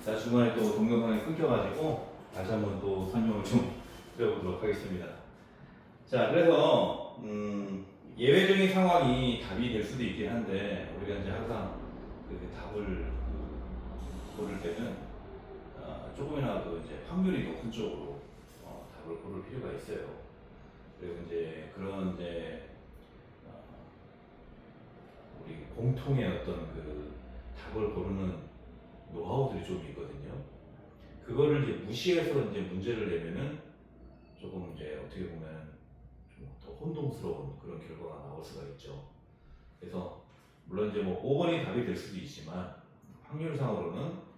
자, 중간에 또 동영상이 끊겨가지고 다시 한번 또 설명을 좀 드려보도록 하겠습니다. 자, 그래서 예외적인 상황이 답이 될 수도 있긴 한데 우리가 이제 항상 그 답을 고를 때는 조금이라도 이제 확률이 높은 쪽으로 답을 고를 필요가 있어요. 그리고 이제 그런 이제 우리 공통의 어떤 그 답을 고르는 노하우들이 좀 있거든요. 그거를 이제 무시해서 이제 문제를 내면은 조금 이제 어떻게 보면 좀 더 혼동스러운 그런 결과가 나올 수가 있죠. 그래서 물론 이제 뭐 5번이 답이 될 수도 있지만 확률상으로는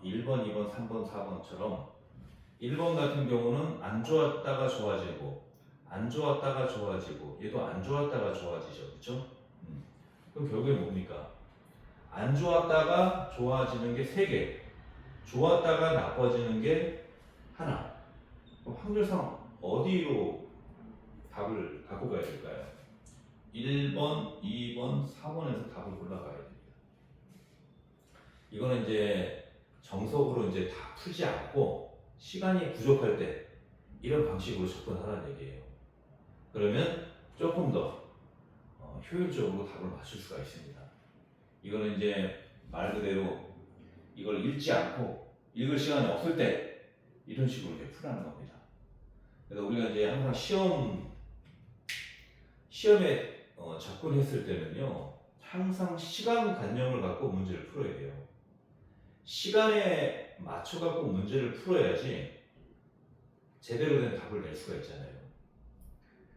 1번, 2번, 3번, 4번처럼 1번 같은 경우는 안 좋았다가 좋아지고 안 좋았다가 좋아지고 얘도 안 좋았다가 좋아지죠. 그렇죠? 그럼 결국에 뭡니까? 안 좋았다가 좋아지는 게 3개, 좋았다가 나빠지는 게 하나. 그럼 확률상 어디로 답을 갖고 가야 될까요? 1번, 2번, 4번에서 답을 골라가야 됩니다. 이거는 이제 정석으로 이제 다 풀지 않고 시간이 부족할 때 이런 방식으로 접근하라는 얘기예요. 그러면 조금 더 효율적으로 답을 맞출 수가 있습니다. 이거는 이제 말 그대로 이걸 읽지 않고 읽을 시간이 없을 때 이런 식으로 이제 풀라는 겁니다. 그래서 우리가 이제 항상 시험에 접근했을 때는요, 항상 시간관념을 갖고 문제를 풀어야 돼요. 시간에 맞춰 갖고 문제를 풀어야지 제대로 된 답을 낼 수가 있잖아요.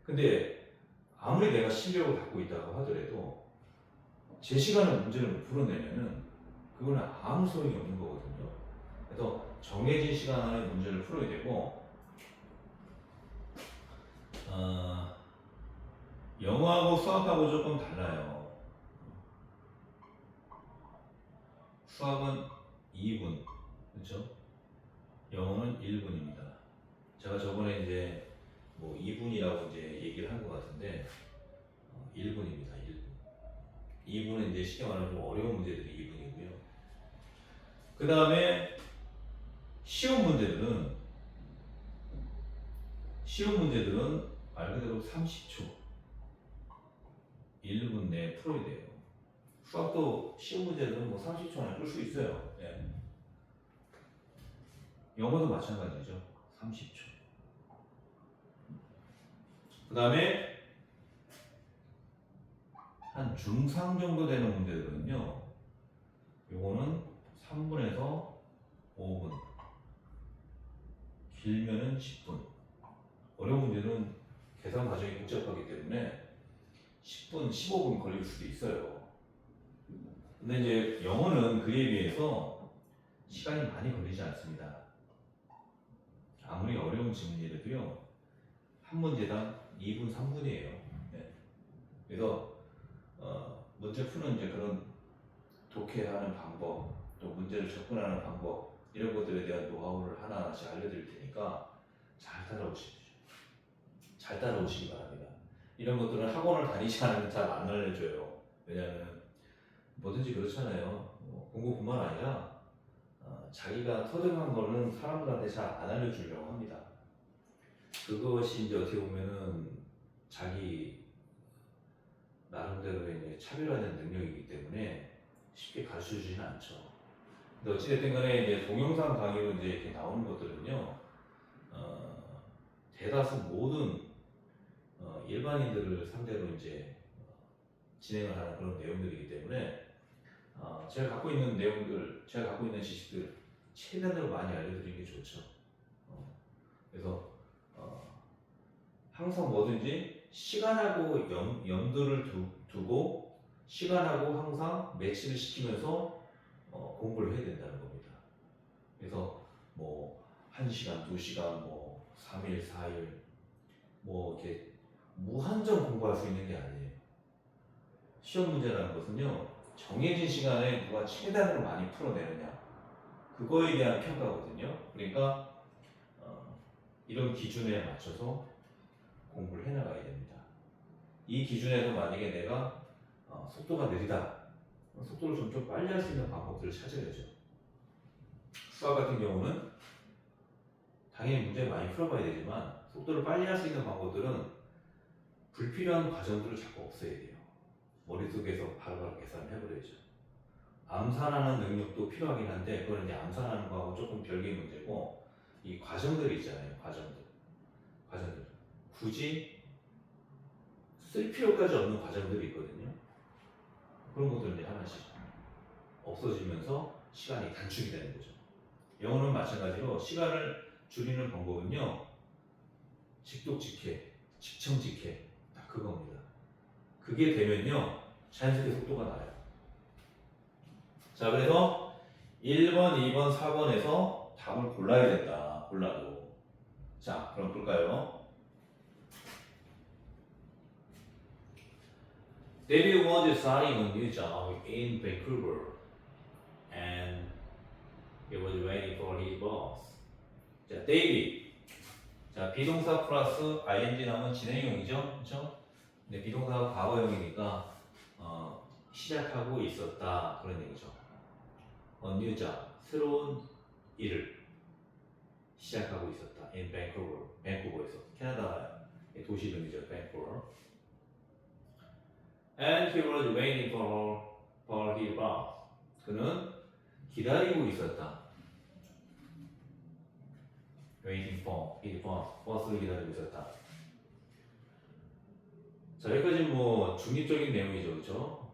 근데 아무리 내가 실력을 갖고 있다고 하더라도 제 시간에 문제를 못 풀어내면은 그거는 아무 소용이 없는 거거든요. 그래서 정해진 시간 안에 문제를 풀어야 되고, 영어하고 수학하고 조금 달라요. 수학은 2분, 그렇죠? 영어는 1분입니다. 제가 저번에 이제 뭐 2분이라고 이제 얘기를 한 것 같은데 1분입니다. 1분. 2분은 이제 쉽게 말하면 좀 어려운 문제들이 2분이고요. 그 다음에 쉬운 문제들은 말 그대로 30초, 1분 내에 풀어야 돼요. 수학도 쉬운 문제들은 뭐 30초 안에 풀 수 있어요. 네. 영어도 마찬가지죠. 30초. 그 다음에 한 중상 정도 되는 문제들은요, 요거는 3분에서 5분, 길면은 10분. 어려운 문제는 계산 과정이 복잡하기 때문에 10분, 15분 걸릴 수도 있어요. 근데 이제 영어는 그에 비해서 시간이 많이 걸리지 않습니다. 아무리 어려운 질문이라도요, 한 문제당 2분, 3분이에요. 네. 그래서 문제 푸는 이제 그런 독해하는 방법, 또 문제를 접근하는 방법, 이런 것들에 대한 노하우를 하나하나씩 알려드릴 테니까 잘 따라오시기 바랍니다. 이런 것들은 학원을 다니지 않으면 잘 안 알려줘요. 왜냐하면 뭐든지 그렇잖아요. 공부뿐만 아니라 자기가 터득한 거는 사람들한테 잘 안 알려주려고 합니다. 그것이 이제 어떻게 보면은 자기 나름대로의 이제 차별화된 능력이기 때문에 쉽게 가르쳐 주지는 않죠. 근데 어찌됐든 간에 이제 동영상 강의로 이제 이렇게 나오는 것들은요, 대다수 모든 일반인들을 상대로 이제 진행을 하는 그런 내용들이기 때문에 제가 갖고 있는 내용들, 제가 갖고 있는 지식들 최대한으로 많이 알려드리는 게 좋죠. 그래서 항상 뭐든지 시간하고 염두를 두고 시간하고 항상 매치를 시키면서 공부를 해야 된다는 겁니다. 그래서 뭐 1시간, 2시간, 뭐 3일, 4일 뭐 이렇게 무한정 공부할 수 있는 게 아니에요. 시험 문제라는 것은요, 정해진 시간에 누가 최단으로 많이 풀어내느냐, 그거에 대한 평가거든요. 그러니까 이런 기준에 맞춰서 공부를 해나가야 됩니다. 이 기준에서 만약에 내가 속도가 느리다, 속도를 좀 빨리 할 수 있는 방법들을 찾아야죠. 수학 같은 경우는 당연히 문제 많이 풀어봐야 되지만 속도를 빨리 할 수 있는 방법들은 불필요한 과정들을 자꾸 없애야 돼요. 머릿속에서 바로바로 계산을 해버려야죠. 암산하는 능력도 필요하긴 한데 그건 이제 암산하는 거하고 조금 별개의 문제고 이 과정들이 있잖아요. 과정들 굳이 쓸 필요까지 없는 과정들이 있거든요. 그런 것들 이제 하나씩 없어지면서 시간이 단축이 되는 거죠. 영어는 마찬가지로 시간을 줄이는 방법은요. 직독직해, 직청직해 딱 그겁니다. 그게 되면요. 자연스럽게 속도가 나요. 자, 그래서 1번, 2번, 4번에서 답을 골라야 된다. 골라도. 자, 그럼 볼까요? David was starting a new job in Vancouver and he was waiting for his boss. 자, David. 자, 비동사 플러스 ing 나오면 진행형이죠. 그렇죠? 근데 비동사가 과거형이니까 시작하고 있었다. 그런 얘기죠. A new job. 새로운 일을 시작하고 있었다. In Vancouver. 밴쿠버에서. 캐나다 도시 이름이죠. Vancouver. And he was waiting for his boss. 그는 기다리고 있었다. Waiting for his boss. 버스를 기다리고 있었다. 자, 여기까지 뭐 중립적인 내용이죠, 그렇죠?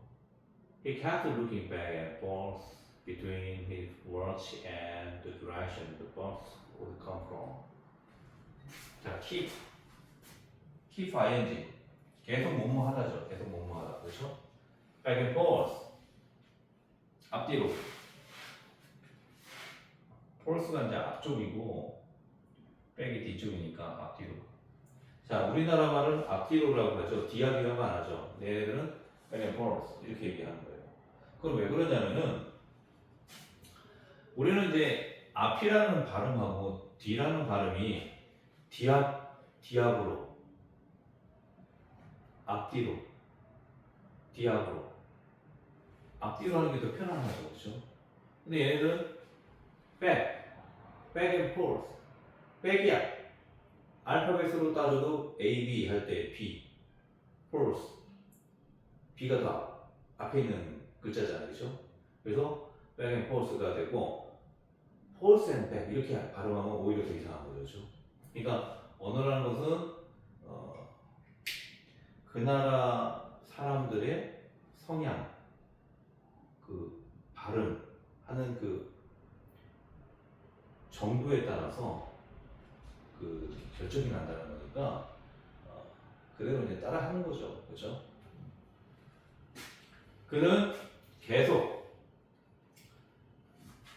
He kept looking back and forth between his watch and the direction the bus would come from. 자, keep ing. 계속 뭐뭐하다죠. 계속 뭐뭐하다, 그렇죠? Back and forth. 앞뒤로. force가 이제 앞쪽이고 back이 뒤쪽이니까 앞뒤로. 자, 우리나라 말은 앞뒤로라고 하죠. 뒤앞이라고 안 하죠. 얘네들은 back and forth 이렇게 얘기하는 거예요. 그건 왜 그러냐면은 우리는 이제 앞이라는 발음하고 뒤라는 발음이 뒤앞으로 앞뒤로 뒤앞으로 앞뒤로 하는 게 더 편안하죠, 그렇죠? 근데 얘네들은 back and forth, back이야. 알파벳으로 따져도 A, B 할 때 B, forth, B가 더 앞에 있는 글자잖아요, 그렇죠? 그래서 back and forth가 되고 forth and back 이렇게 발음하면 오히려 더 이상한 거죠, 그렇죠? 그러니까 언어라는 것은 그 나라 사람들의 성향, 그 발음하는 그 정도에 따라서 그 결정이 난다는 거니까 그대로 이제 따라 하는 거죠, 그렇죠? 그는 계속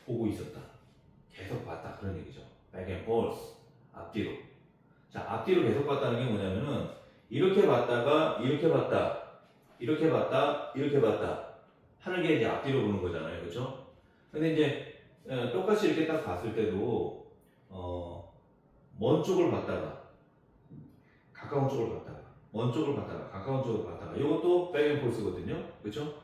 보고 있었다, 계속 봤다 그런 얘기죠. Back and forth, 앞뒤로. 자, 앞뒤로 계속 봤다는 게 뭐냐면은 이렇게 봤다가 이렇게 봤다, 이렇게 봤다, 이렇게 봤다 하는 게 이제 앞뒤로 보는 거잖아요, 그렇죠? 근데 이제 똑같이 이렇게 딱 봤을 때도 먼 쪽을 봤다가 가까운 쪽을 봤다가 먼 쪽을 봤다가 가까운 쪽을 봤다가 이것도 백앤포스거든요, 그렇죠?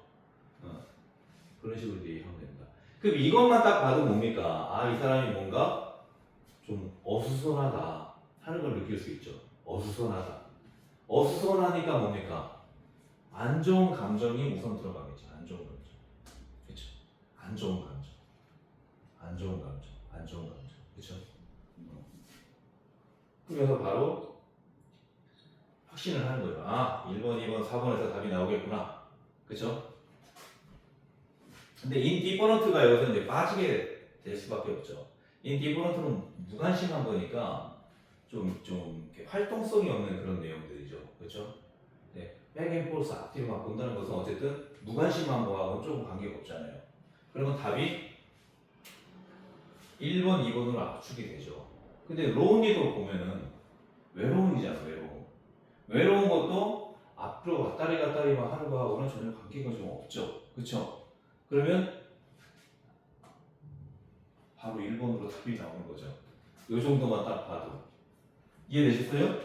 그런 식으로 이제 하면 됩니다. 그럼 이것만 딱 봐도 뭡니까? 아, 이 사람이 뭔가 좀 어수선하다 하는 걸 느낄 수 있죠. 어수선하다. 어수선하니까 뭡니까? 안 좋은 감정이 우선 들어가겠죠. 안 좋은 감정. 그렇죠? 안 좋은 감정. 안 좋은 감정. 안 좋은 감정. 그렇죠? 그래서 바로 확신을 하는 거예요. 아, 1번, 2번, 4번에서 답이 나오겠구나. 그렇죠? 근데 인디퍼런트가 여기서 이제 빠지게 될 수밖에 없죠. 인디퍼런트는 무관심한 거니까 좀 활동성이 없는 그런 내용들이죠. 그렇죠? 네, 백앤포스 앞뒤로만 본다는 것은 어쨌든 무관심한 거하고는 조금 관계가 없잖아요. 그러면 답이 1번, 2번으로 압축이 되죠. 근데 로운이도 보면은 외로운이잖아, 외로운. 외로운 것도 앞으로 왔다리만 하는 거하고는 전혀 관계가 좀 없죠. 그렇죠? 그러면 바로 1번으로 답이 나오는 거죠. 이 정도만 딱 봐도. 이해되셨어요?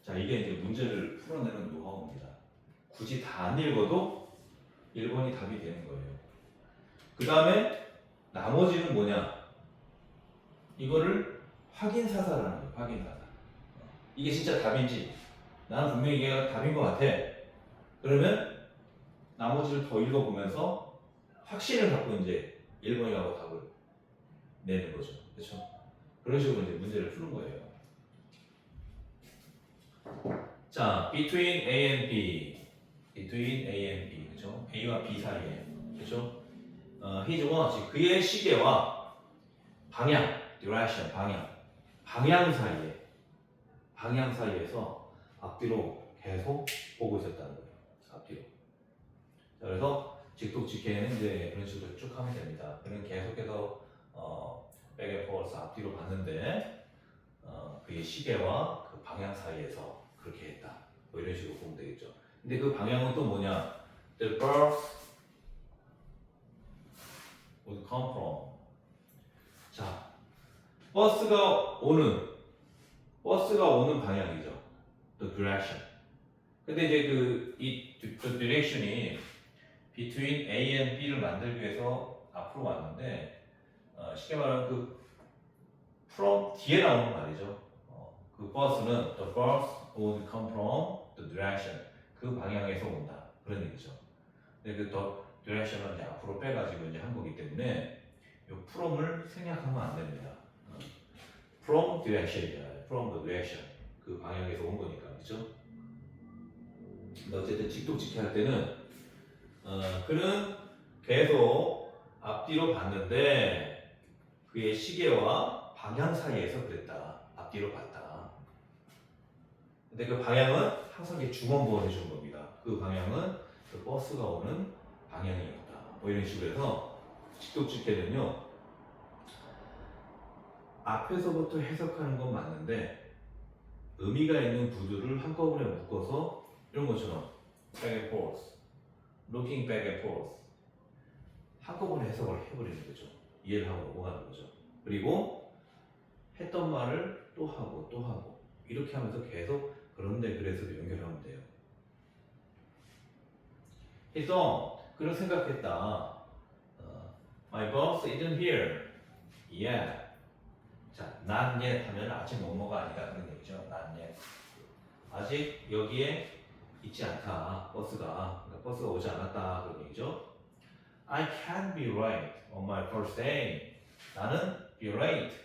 자, 이게 이제 문제를 풀어내는 노하우입니다. 굳이 다 안 읽어도 1번이 답이 되는 거예요. 그 다음에 나머지는 뭐냐? 이거를 확인 사살하는 거예요. 확인 사살. 이게 진짜 답인지 나는 분명히 이게 답인 것 같아. 그러면 나머지를 더 읽어보면서 확신을 갖고 이제 1번이라고 답을 내는 거죠. 그렇죠? 그런 식으로 이제 문제를 푸는 거예요. 자, between A and B, between A and B, 그렇죠? A와 B 사이에, 그렇죠? his watch, 그의 시계와 방향, direction, 방향 사이에서 앞뒤로 계속 보고 있었다는 거예요. 앞뒤로. 자, 그래서 직독직해는 이제 그런 식으로 쭉 하면 됩니다. 그는 계속해서 back and forth 앞뒤로 봤는데 그의 시계와 그 방향 사이에서 그렇게 했다. 뭐 이런 식으로 보면 되겠죠. 근데 그 방향은 또 뭐냐? The birth would come from. 자, 버스가 오는 방향이죠. The direction. 근데 이제 이 direction이 between A and B를 만들기 위해서 앞으로 왔는데 쉽게 말하면 from 뒤에 나오는 말이죠. 그 버스는 the bus would come from the direction. 그 방향에서 온다. 그런 얘기죠. 근데 the direction을 이제 앞으로 빼가지고 이제 한 거기 때문에 이 from을 생략하면 안 됩니다. from direction이잖아요. from the direction. 그 방향에서 온 거니까, 그렇죠? 근데 어쨌든 직독직해 할 때는 그는 계속 앞뒤로 봤는데 그의 시계와 방향 사이에서 그랬다. 앞뒤로 봤다. 근데 그 방향은 항상 이렇게 중원부호해 준 겁니다. 그 방향은 그 버스가 오는 방향이었다. 뭐 이런 식으로 해서 직독직해는요. 앞에서부터 해석하는 건 맞는데 의미가 있는 구두를 한꺼번에 묶어서 이런 것처럼 back and forth, looking back and forth 한꺼번에 해석을 해버리는 거죠. 이해를 하고 넘어가는 거죠. 그리고 했던 말을 또 하고 이렇게 하면서 계속 그런데 그래서도 연결하면 돼요. He thought, 그런 생각했다. My boss isn't here. Yeah. 자, not yet 하면 아직 뭐뭐가 아니다 그런 얘기죠. not yet. 아직 여기에 있지 않다. 버스가. 그러니까 버스가 오지 않았다 그런 얘기죠. I can't be right on my first day. 나는 be late.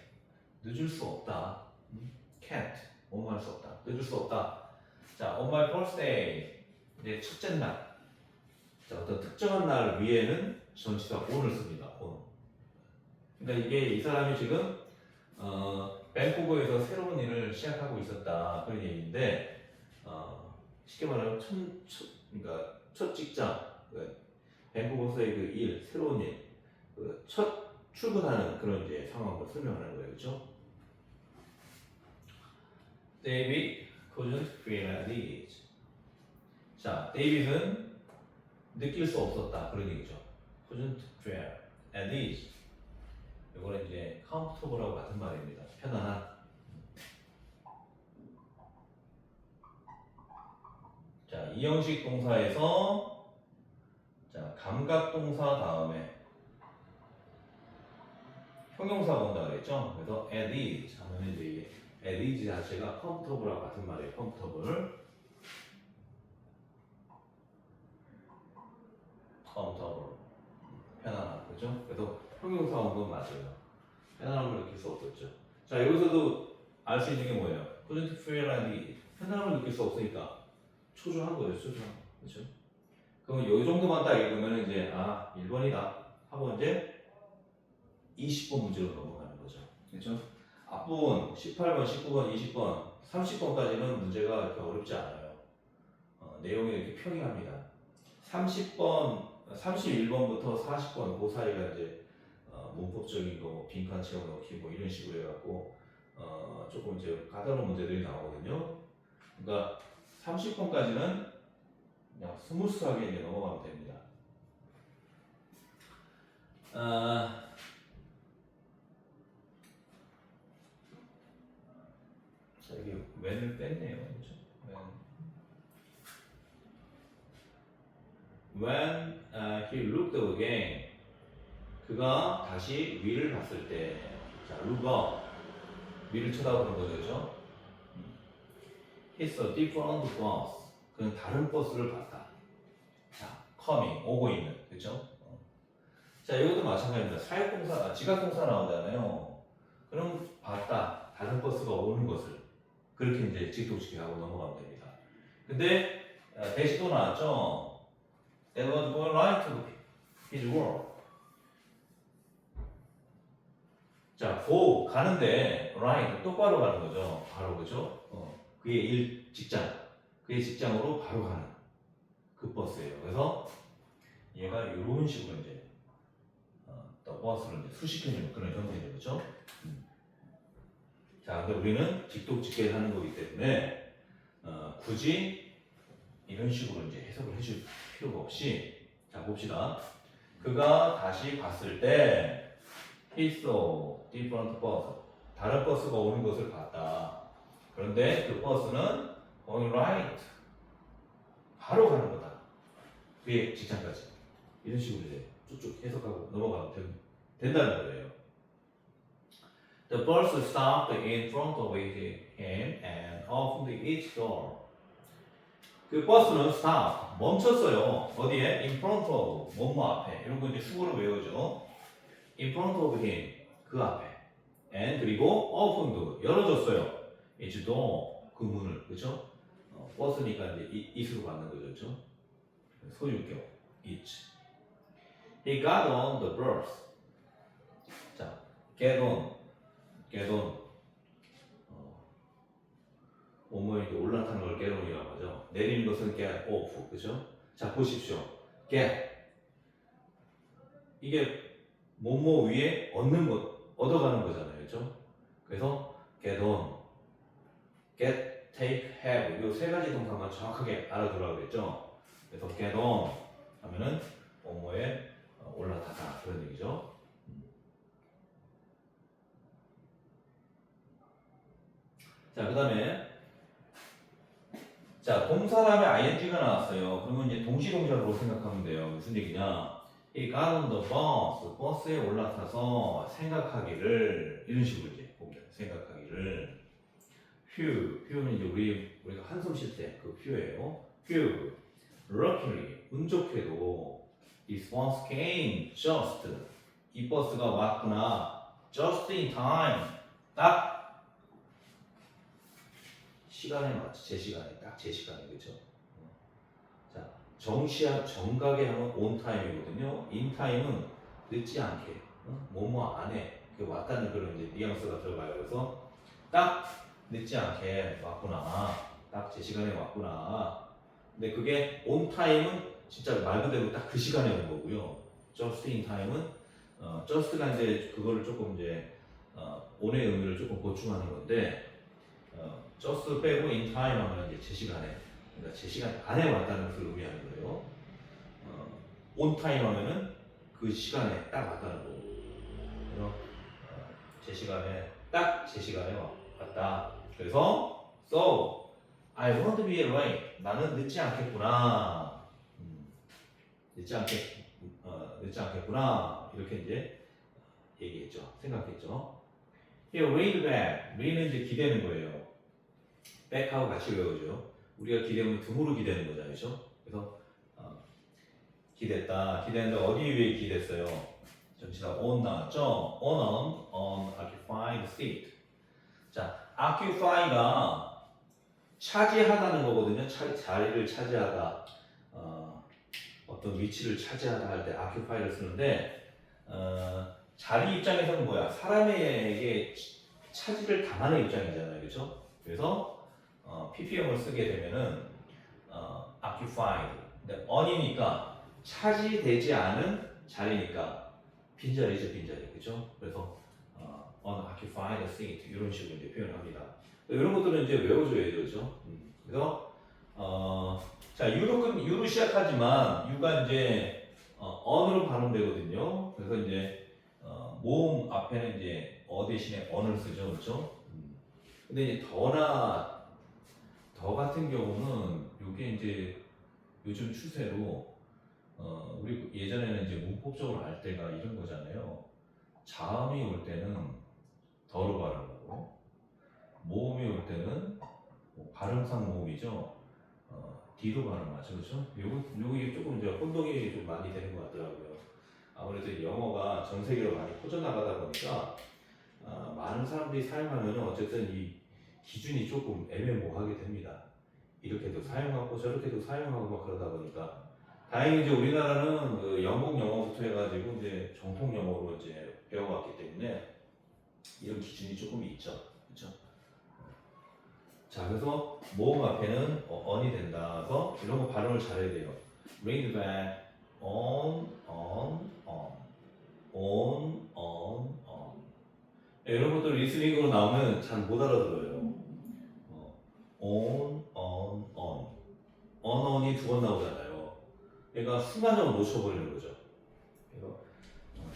늦을 수 없다. can't. 뭐뭐 할 수 없다. 늦을 수 없다. 자, on my first day. 이제 첫째 날. 자, 어떤 특정한 날 위에는 전치사 on을 씁니다. on. 그러니까 이게 이 사람이 지금 밴쿠버에서 새로운 일을 시작하고 있었다 그런 얘기인데 쉽게 말하면 그러니까 첫 직장, 밴쿠버에서의 그 일, 새로운 일, 첫 출근하는 그런 이제 상황을 설명하는 거예요, 그렇죠? David couldn't feel at ease. 자, 데이빗은 느낄 수 없었다 그런 얘기죠. couldn't feel at ease. 이거는 이제 comfortable하고 같은 말입니다. 편안한. 자, 이형식 동사에서 자, 감각 동사 다음에 형용사가 온다 그랬죠? 그래서 at ease 하면 이제 이게 at ease 자체가 comfortable하고 같은 말이에요. comfortable. 편안한 거죠? 그래서 형용사 온 건 맞아요. 편안함을 느낄 수 없었죠. 자, 여기서도 알 수 있는 게 뭐예요? couldn't feel at ease. 편안함을 느낄 수 없으니까 초조한 거예요. 초조한 거. 그렇죠? 그럼 이 정도만 딱 읽으면 이제 1번이다 하고 이제 20번 문제로 넘어가는 거죠. 그렇죠? 앞부분 18번, 19번, 20번, 30번까지는 문제가 이렇게 어렵지 않아요. 내용이 이렇게 평이합니다. 30번, 31번부터 40번 그 사이가 이제 문법적인 거, 빈칸 채워 넣기 뭐 이런 식으로 해갖고 조금 이제 까다로운 문제들이 나오거든요. 그러니까 30번까지는 그냥 스무스하게 이제 넘어가면 됩니다. 자, 이게 when을 뺐네요. 그렇죠? When he looked again, 그가 다시 위를 봤을 때, 자, 루가 위를 쳐다보는 거죠, 그죠? He saw different bus. 그는 다른 버스를 봤다. 자, coming, 오고 있는, 그죠? 자, 이것도 마찬가지입니다. 사역동사, 지각동사 나오잖아요. 그럼 봤다, 다른 버스가 오는 것을. 그렇게 이제 직독직해하고 넘어가면 됩니다. 근데 대시 또 나왔죠? That was going right to his work. 자, go 가는데 right 똑바로 가는 거죠. 바로 그죠? 그의 그의 직장으로 바로 가는 그 버스예요. 그래서 얘가 이런 식으로 이제 또 버스를 이제 수식해주는 그런 형태죠, 그죠? 자, 근데 우리는 직독직계를 하는 거기 때문에 굳이 이런 식으로 이제 해석을 해줄 필요가 없이, 자 봅시다. 그가 다시 봤을 때 he saw different bus. 다른 버스가 오는 것을 봤다. 그런데 그 버스는 going right. 바로 가는 거다. 그의 직장까지. 이런 식으로 이제 쭉쭉 해석하고 넘어가면 된다는 거예요. The bus stopped in front of him and opened its door. 그 버스는 stop, 멈췄어요. 어디에? In front of, 뭐뭐 앞에. 이런 거 이제 수고로 외우죠. In front of him, 그 앞에. And 그리고 opened, 열어줬어요. its door, 그 문을, 그렇죠? 버스니까 이제 it으로 받는 거죠, 그렇죠? 소유격, it. He got on the bus. 자, get on. 뭐뭐 이제 올라타는 걸 get on이라고 하죠. 내리는 것은 get off, 그렇죠? 자, 보십시오. get. 이게 뭐뭐 위에 얻는 것, 얻어가는 거잖아요, 그렇죠? 그래서 get on, get, take, have 이 세 가지 동사만 정확하게 알아두라고 그랬죠. 그래서 get on 하면은 뭐뭐에 올라타다 그런 얘기죠. 자, 그다음에 자, 동사람에 ing가 나왔어요. 그러면 이제 동시동작으로 생각하면 돼요. 무슨 얘기냐? 이 got on the bus, 버스에 올라타서 생각하기를 이런 식으로 이제 봅니다. 생각하기를. 퓨는 이제 우리가 한숨 쉴 때 그 퓨예요. 퓨. Luckily, 운 좋게도 this bus came just. 이 버스가 왔구나. Just in time. 딱 시간에 맞지. 제 시간에 딱 제 시간에 그렇죠. 자, 정각에 하면 on time이거든요. in time은 늦지 않게, 뭐뭐 안에 그 왔다는 그런 이제 뉘앙스가 들어가요. 그래서 딱 늦지 않게 왔구나. 딱 제 시간에 왔구나. 근데 그게 on time은 진짜 말 그대로 딱 그 시간에 온 거고요. just in time은 just가 이제 그거를 조금 이제 on의 의미를 조금 보충하는 건데 just 빼고 in time 하면 이제 제 시간에, 그러니까 제 시간 안에 왔다는 것을 의미하는 거예요. on time 하면은 그 시간에 딱 왔다는 거고. 그래서 제 시간에 딱 제 시간에 왔다. 그래서 so I won't be late. 나는 늦지 않겠구나. 늦지 않겠구나. 이렇게 이제 얘기했죠. 생각했죠. Here read back. read는 이제 기대는 거예요. back하고 같이 외우죠. 우리가 기대면 등으로 기대는 거잖아요, 그렇죠? 그래서 기댔다. 기대는데 어디 위에 기댔어요? 전치사 on 나왔죠? on occupied seat. 자, occupy가 차지하다는 거거든요. 자리를 차지하다, 어떤 위치를 차지하다 할 때 occupy를 쓰는데 자리 입장에서는 뭐야? 사람에게 차지를 당하는 입장이잖아요, 그렇죠? 그래서 PP형을 쓰게 되면은 occupied. 근데 on이니까 차지되지 않은 자리니까 빈자리죠, 빈자리, 그렇죠? 그래서 unoccupied seat 이런 식으로 이제 표현합니다. 이런 것들은 이제 외워줘야 되죠. 그래서 자 유로 시작하지만 유가 이제 on으로 발음되거든요. 그래서 이제 모음 앞에는 이제 대신에 on을 쓰죠, 그렇죠? 근데 이제 더 같은 경우는 이게 이제 요즘 추세로 우리 예전에는 이제 문법적으로 알 때가 이런 거잖아요. 자음이 올 때는 더로 발음하고, 모음이 올 때는 뭐 발음상 모음이죠. D로 발음하죠, 그렇죠? 요게 조금 이제 혼동이 좀 많이 되는 것 같더라고요. 아무래도 영어가 전 세계로 많이 퍼져나가다 보니까 많은 사람들이 사용하면 어쨌든 이 기준이 조금 애매모호하게 됩니다. 이렇게도 사용하고 저렇게도 사용하고 막 그러다 보니까 다행히 이제 우리나라는 그 영국 영어부터 해가지고 이제 정통 영어로 이제 배워왔기 때문에 이런 기준이 조금 있죠, 그렇죠? 자, 그래서 모음 앞에는 on이 된다서 이런 거 발음을 잘해야 돼요. Read back on. 이런 것들 리스닝으로 나오면 잘 못 알아들어요. on이 두 번 나오잖아요. 그러니까 순간적으로 놓쳐버리는 거죠. 그래서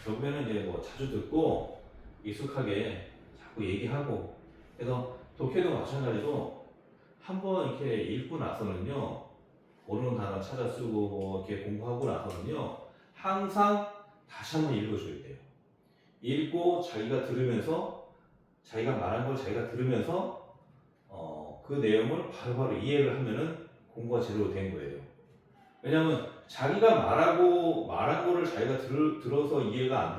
결국에는 이제 뭐 자주 듣고 익숙하게 자꾸 얘기하고, 그래서 독해도 마찬가지로 한번 이렇게 읽고 나서는요, 모르는 단어 찾아 쓰고 뭐 이렇게 공부하고 나서는요, 항상 다시 한번 읽어줘야 돼요. 읽고 자기가 들으면서, 자기가 말한 걸 자기가 들으면서 그 내용을 바로바로 이해를 하면은 공부가 제대로 된 거예요. 왜냐하면 자기가 말한 거를 자기가 들어서 이해가 안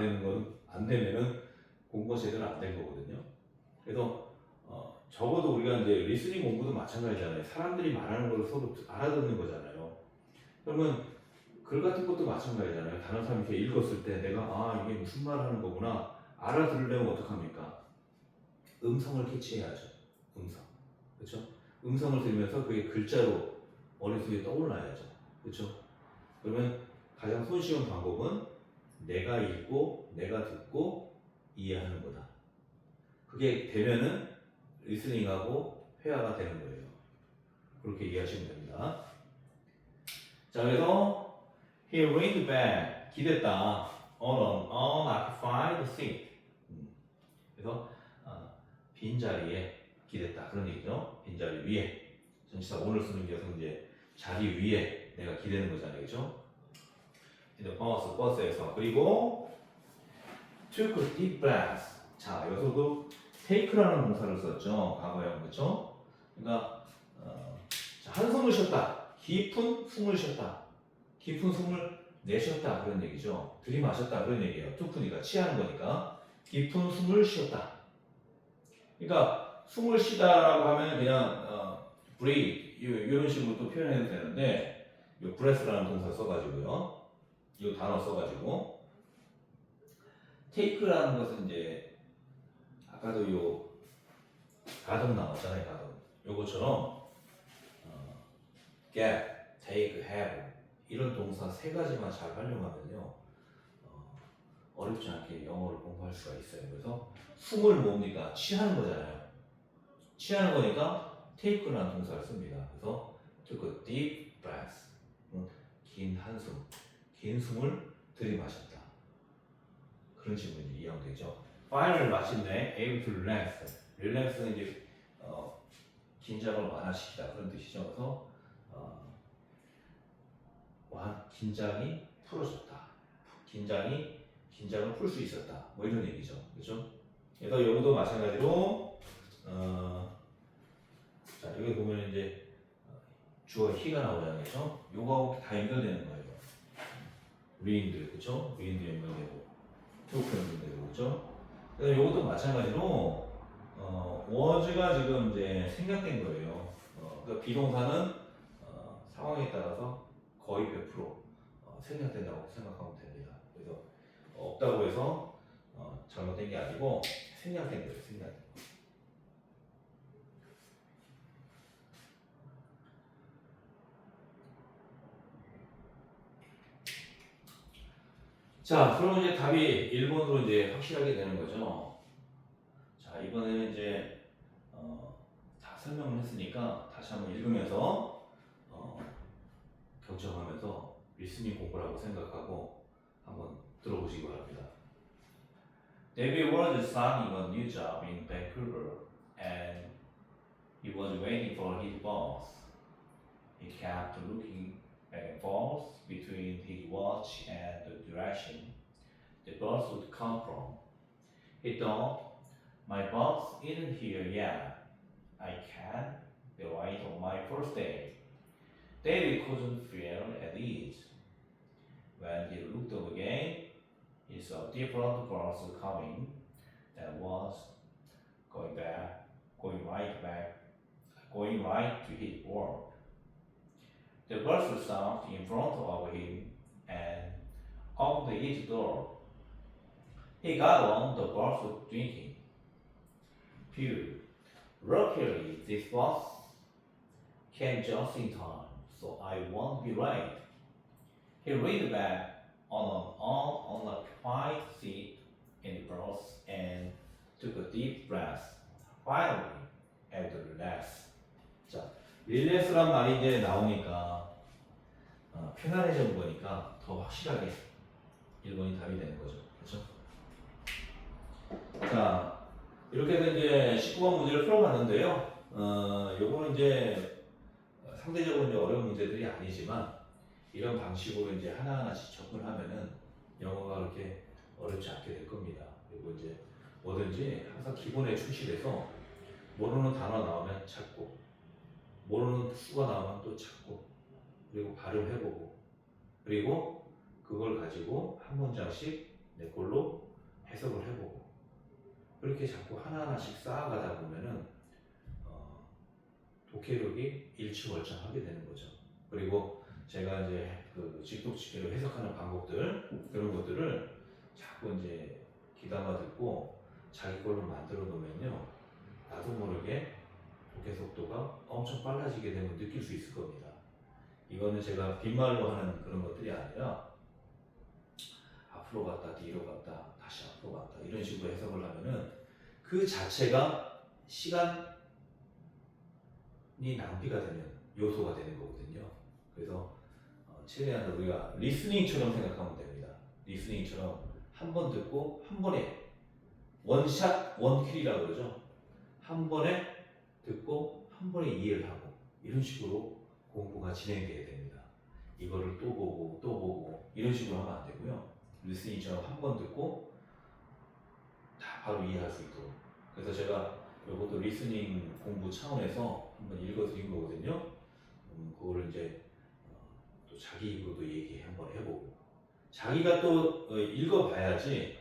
되면은 공부가 제대로 안 된 거거든요. 그래서 적어도 우리가 이제 리스닝 공부도 마찬가지잖아요. 사람들이 말하는 걸 서로 알아듣는 거잖아요. 그러면 글 같은 것도 마찬가지잖아요. 다른 사람이 이렇게 읽었을 때 내가 이게 무슨 말 하는 거구나 알아들으려면 어떡합니까? 음성을 캐치해야죠. 그렇죠? 음성을 들으면서 그게 글자로 머릿속에 떠올라야죠. 그렇죠? 그러면 가장 손쉬운 방법은 내가 읽고 내가 듣고 이해하는 거다. 그게 되면은 리스닝하고 회화가 되는 거예요. 그렇게 이해하시면 됩니다. 자, 그래서 he leaned back, 기댔다, on an unoccupied seat. 그래서 빈자리에 기댔다, 그런 얘기죠. 빈자리 위에. 전치사 on을 쓰는 게 이제 자리 위에 내가 기대는 거잖아요, 그죠? 버스에서. 그리고 took a deep breath. 자, 여기서도 take라는 동사를 썼죠, 과거형, 그렇죠? 그러니까 한숨을 쉬었다, 깊은 숨을 쉬었다, 깊은 숨을 내쉬었다, 그런 얘기죠. 들이마셨다, 그런 얘기예요. took니까 취하는 거니까 깊은 숨을 쉬었다. 그러니까 숨을 쉬다라고 하면 그냥 breathe 이런 식으로 또 표현해도 되는데, 이 breath라는 동사 써가지고요, 이 단어 써가지고 take라는 것은 이제 아까도 요 가동 나왔잖아요, 가동. 요것처럼 get, take, have 이런 동사 세 가지만 잘 활용하면요, 어렵지 않게 영어를 공부할 수가 있어요. 그래서 숨을 뭡니까? 취하는 거잖아요. 취하는 거니까 take라는 동사를 씁니다. 그래서 took a deep breath, 긴 한숨, 긴 숨을 들이마셨다. 그런 식으로 이제 이해되죠. finally 마침내 able to relax. relax는 이제 긴장을 완화시키다, 그런 뜻이죠. 그래서 긴장이 풀어졌다. 긴장을 풀 수 있었다. 뭐 이런 얘기죠. 그렇죠? 그래서 여기도 마찬가지로 자, 여기 보면 이제 주어 he가 나오잖아요. 그렇죠? 요거하고 다 연결되는 거예요. read인들, 그렇죠? read 연결되고 took 연결되고, 그렇죠? 그래서 요것도 마찬가지로 was가 지금 이제 생략된 거예요. 그러니까 비동사는 상황에 따라서 거의 100% 생략된다고 생각하면 됩니다. 그래서 없다고 해서 잘못된 게 아니고 생략된 거예요. 생략된 거. 자, 그럼 이제 답이 1번으로 이제 확실하게 되는 거죠. 자, 이번에는 이제 다 설명을 했으니까 다시 한번 읽으면서 경청하면서 리스닝 공부라고 생각하고 한번 들어보시기 바랍니다. David was starting a new job in Vancouver and he was waiting for his boss. He kept looking back and forth between his watch and the direction the bus would come from. He thought, my bus isn't here yet. I can't be right on my first day. David couldn't feel at ease. When he looked up again, he saw a different bus coming that was going right to his work. The bus stopped in front of him and opened its door. He got on the bus thinking, phew, luckily this bus came just in time, so I won't be late. He leaned back on an unoccupied seat in the bus and took a deep breath. Finally, able to relax. 자, 릴렉스란 말이 이제 나오니까 편안해져 보니까 더 확실하게 1번이 답이 되는 거죠. 그렇죠? 자, 이렇게 해서 이제 19번 문제를 풀어봤는데요. 요거는 이제 상대적으로 이제 어려운 문제들이 아니지만 이런 방식으로 이제 하나하나씩 접근하면은 영어가 그렇게 어렵지 않게 될 겁니다. 그리고 이제 뭐든지 항상 기본에 충실해서 모르는 단어 나오면 찾고 모르는 수가 나오면 또 찾고 그리고 발음해보고 그리고 그걸 가지고 한 문장씩 내 걸로 해석을 해보고 그렇게 자꾸 하나하나씩 쌓아가다 보면은 독해력이 일취월장하게 되는 거죠. 그리고 제가 이제 그 직독직해로 해석하는 방법들 그런 것들을 자꾸 이제 귀담아 듣고 자기 걸로 만들어 놓으면요 나도 모르게 독해 속도가 엄청 빨라지게 되면 느낄 수 있을 겁니다. 이거는 제가 빈말로 하는 그런 것들이 아니라 앞으로 갔다 뒤로 갔다 다시 앞으로 갔다 이런 식으로 해석을 하면은 그 자체가 시간이 낭비가 되는 요소가 되는 거거든요. 그래서 최대한 우리가 리스닝처럼 생각하면 됩니다. 리스닝처럼 한 번 듣고 한 번에 원샷 원킬이라고 그러죠. 한 번에 듣고 한 번에 이해를 하고 이런 식으로 공부가 진행돼야 됩니다. 이거를 또 보고 또 보고 이런 식으로 하면 안 되고요. 리스닝처럼 한 번 듣고 다 바로 이해할 수 있도록. 그래서 제가 이것도 리스닝 공부 차원에서 한번 읽어드린 거거든요. 그거를 이제 또 자기 입으로도 얘기 한번 해보고 자기가 또 읽어봐야지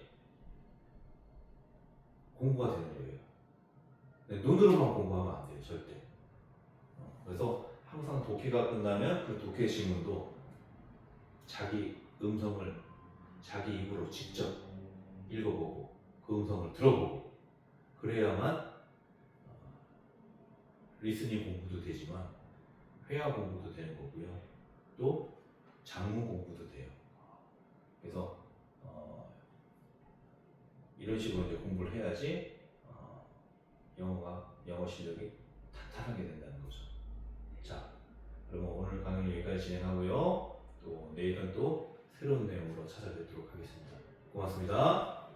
공부가 되는 거예요. 눈으로만 공부하면 안 돼요, 절대. 그래서 항상 독해가 끝나면 그 독해 지문도 자기 음성을 자기 입으로 직접 읽어보고 그 음성을 들어보고 그래야만 리스닝 공부도 되지만 회화 공부도 되는 거고요. 또 장문 공부도 돼요. 그래서 이런 식으로 이제 공부를 해야지 영어 실력이 탄탄하게 된다는 거죠. 자, 그러면 오늘 강의는 여기까지 진행하고요. 또 내일은 또 새로운 내용으로 찾아뵙도록 하겠습니다. 고맙습니다.